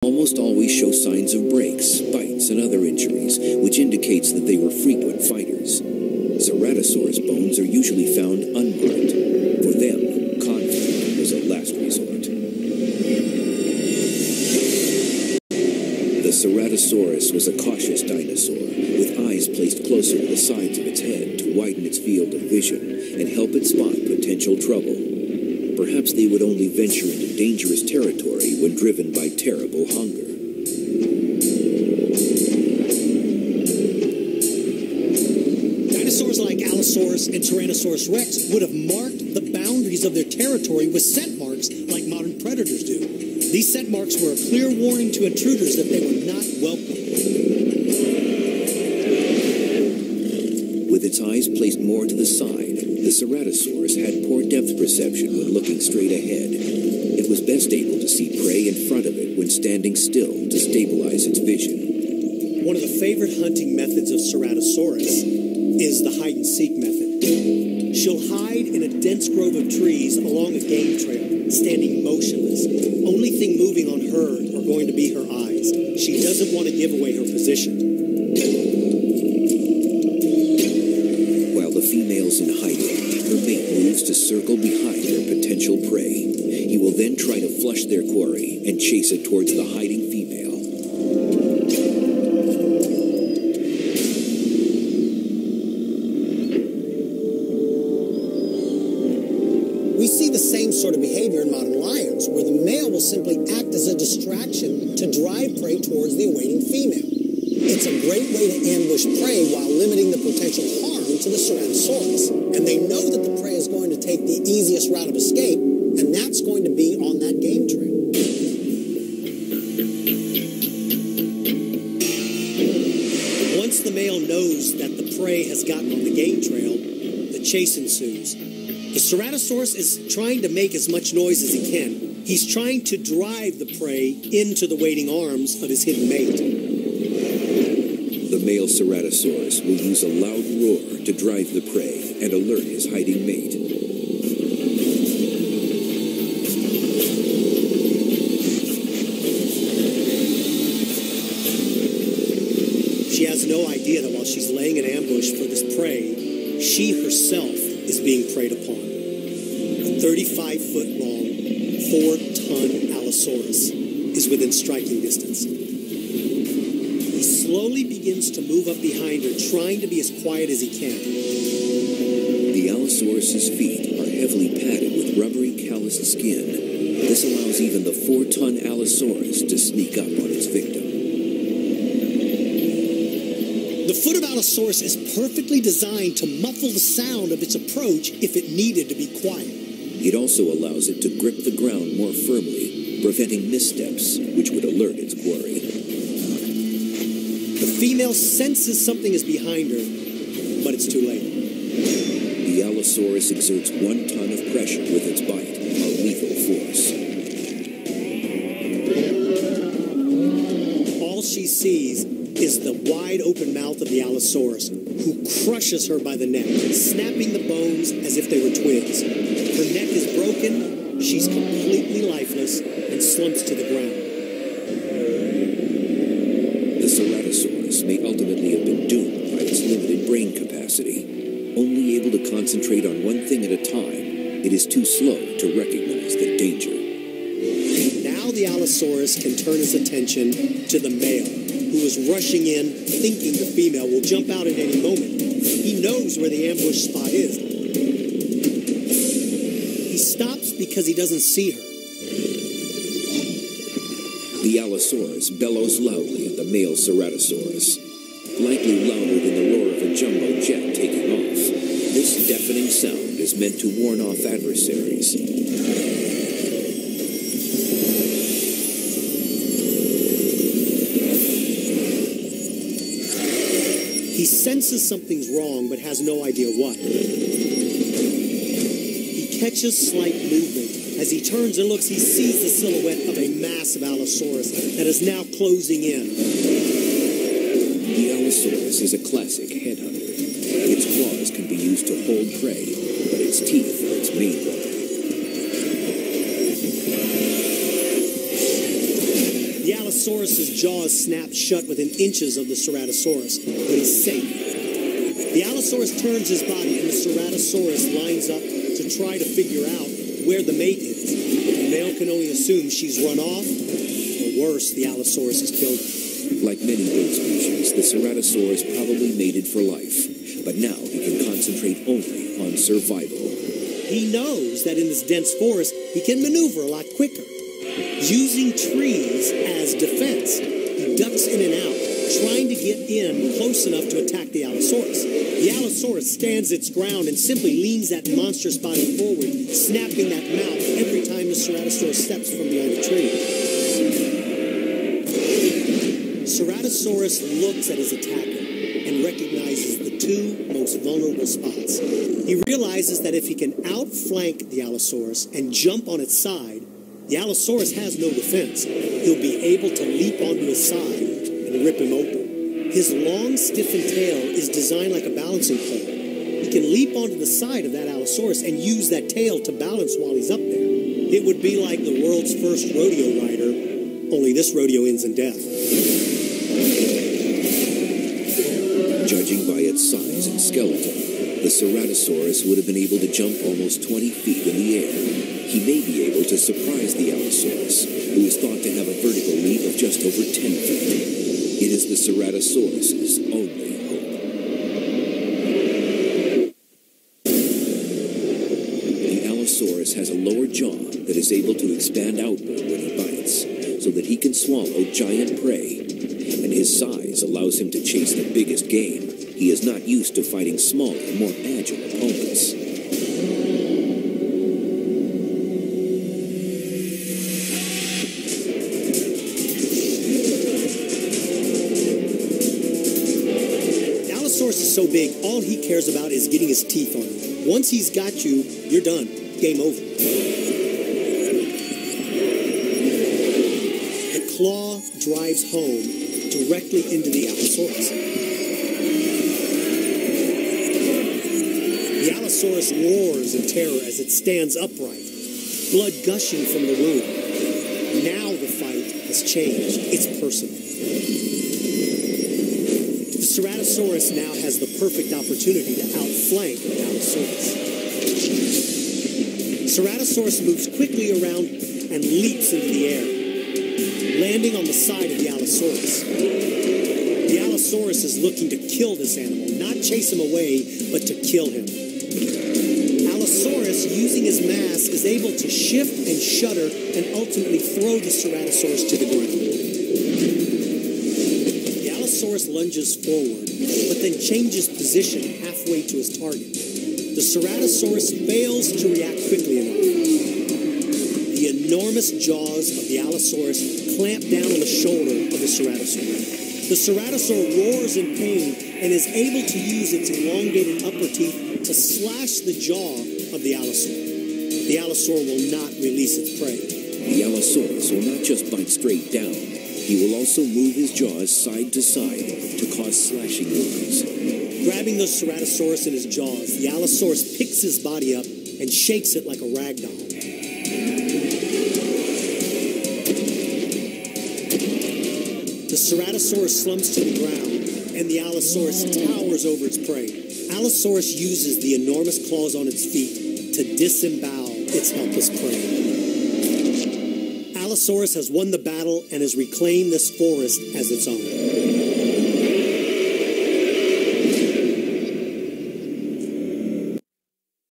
almost always show signs of breaks, bites, and other injuries, which indicates that they were frequent fighters. Ceratosaurus bones are usually found unmarked. For them, conflict was a last resort. The Ceratosaurus was a cautious dinosaur, with eyes placed closer to the sides of its head to widen its field of vision and help it spot potential trouble. Perhaps they would only venture into dangerous territory when driven by terrible hunger. Dinosaurs like Allosaurus and Tyrannosaurus rex would have marked the boundaries of their territory with scent marks like modern predators do. These scent marks were a clear warning to intruders that they were not welcome. With its eyes placed more to the side, the Ceratosaurus had poor depth perception when looking straight ahead. It was best able to see prey in front of it when standing still to stabilize its vision. One of the favorite hunting methods of Ceratosaurus is the hide-and-seek method. She'll hide in a dense grove of trees along a game trail, standing motionless. Only thing moving on her are going to be her eyes. She doesn't want to give away her position. While the female's in hiding, her mate moves to circle behind their potential prey. He will then try to flush their quarry and chase it towards the hiding female. We see the same sort of behavior in modern lions, where the male will simply act as a distraction to drive prey towards the awaiting female. It's a great way to ambush prey while limiting the potential harm to the Ceratosaurus. And they know that the prey is going to take the easiest route of escape, and that's going to be on that game trail. Once the male knows that the prey has gotten on the game trail, the chase ensues. The Ceratosaurus is trying to make as much noise as he can. He's trying to drive the prey into the waiting arms of his hidden mate. The male Ceratosaurus will use a loud roar to drive the prey and alert his hiding mate. She has no idea that while she's laying an ambush for this prey, she herself is being preyed upon. A 35-foot-long, 4-ton Allosaurus is within striking distance. He slowly begins to move up behind her, trying to be as quiet as he can. The Allosaurus's feet are heavily padded with rubbery, calloused skin. This allows even the 4-ton Allosaurus to sneak up on its victim. The foot of Allosaurus is perfectly designed to muffle the sound of its approach if it needed to be quiet. It also allows it to grip the ground more firmly, preventing missteps, which would alert its quarry. The female senses something is behind her, but it's too late. The Allosaurus exerts 1 ton of pressure with its bite, a lethal force. All she sees is the wide open mouth of the Allosaurus, who crushes her by the neck, snapping the bones as if they were twigs. Her neck is broken, she's completely lifeless, and slumps to the ground. The Ceratosaurus may ultimately have been doomed by its limited brain capacity. Only able to concentrate on one thing at a time, it is too slow to recognize the danger. Now the Allosaurus can turn his attention to the male, who is rushing in, thinking the female will jump out at any moment. He knows where the ambush spot is. He stops because he doesn't see her. The Allosaurus bellows loudly at the male Ceratosaurus, likely louder than the roar of a jumbo jet taking off. This deafening sound is meant to warn off adversaries. He senses something's wrong, but has no idea what. He catches slight movement. As he turns and looks, he sees the silhouette of a massive Allosaurus that is now closing in. The Allosaurus is a classic headhunter. Its claws can be used to hold prey, but its teeth are its main weapon. Allosaurus's jaws snap shut within inches of the Ceratosaurus, but he's safe. The Allosaurus turns his body, and the Ceratosaurus lines up to try to figure out where the mate is. The male can only assume she's run off, or worse, the Allosaurus has killed her. Like many bird species, the Ceratosaurus probably mated for life, but now he can concentrate only on survival. He knows that in this dense forest, he can maneuver a lot quicker. Using trees as defense, he ducks in and out, trying to get in close enough to attack the Allosaurus. The Allosaurus stands its ground and simply leans that monstrous body forward, snapping that mouth every time the Ceratosaurus steps from behind a tree. Ceratosaurus looks at his attacker and recognizes the two most vulnerable spots. He realizes that if he can outflank the Allosaurus and jump on its side, the Allosaurus has no defense. He'll be able to leap onto his side and rip him open. His long, stiffened tail is designed like a balancing pole. He can leap onto the side of that Allosaurus and use that tail to balance while he's up there. It would be like the world's first rodeo rider, only this rodeo ends in death. Judging by its size and skeleton, the Ceratosaurus would have been able to jump almost 20 feet in the air. He may be able to surprise the Allosaurus, who is thought to have a vertical leap of just over 10 feet. It is the Ceratosaurus's only hope. The Allosaurus has a lower jaw that is able to expand outward when he bites, so that he can swallow giant prey. And his size allows him to chase the biggest game. He is not used to fighting smaller, more agile opponents. Is so big, all he cares about is getting his teeth on you. Once he's got you, you're done. Game over. The claw drives home directly into the Allosaurus. The Allosaurus roars in terror as it stands upright, blood gushing from the wound. Now the fight has changed. It's personal. The Ceratosaurus now has the perfect opportunity to outflank the Allosaurus. Ceratosaurus moves quickly around and leaps into the air, landing on the side of the Allosaurus. The Allosaurus is looking to kill this animal, not chase him away, but to kill him. Allosaurus, using his mass, is able to shift and shudder and ultimately throw the Ceratosaurus to the ground. The Allosaurus lunges forward, but then changes position halfway to his target. The Ceratosaurus fails to react quickly enough. The enormous jaws of the Allosaurus clamp down on the shoulder of the Ceratosaurus. The Ceratosaur roars in pain and is able to use its elongated upper teeth to slash the jaw of the Allosaur. The Allosaur will not release its prey. The Allosaurus will not just bite straight down. He will also move his jaws side to side to cause slashing wounds. Grabbing the Ceratosaurus in his jaws, the Allosaurus picks his body up and shakes it like a rag doll. The Ceratosaurus slumps to the ground, and the Allosaurus towers over its prey. Allosaurus uses the enormous claws on its feet to disembowel its helpless prey. Allosaurus has won the battle and has reclaimed this forest as its own.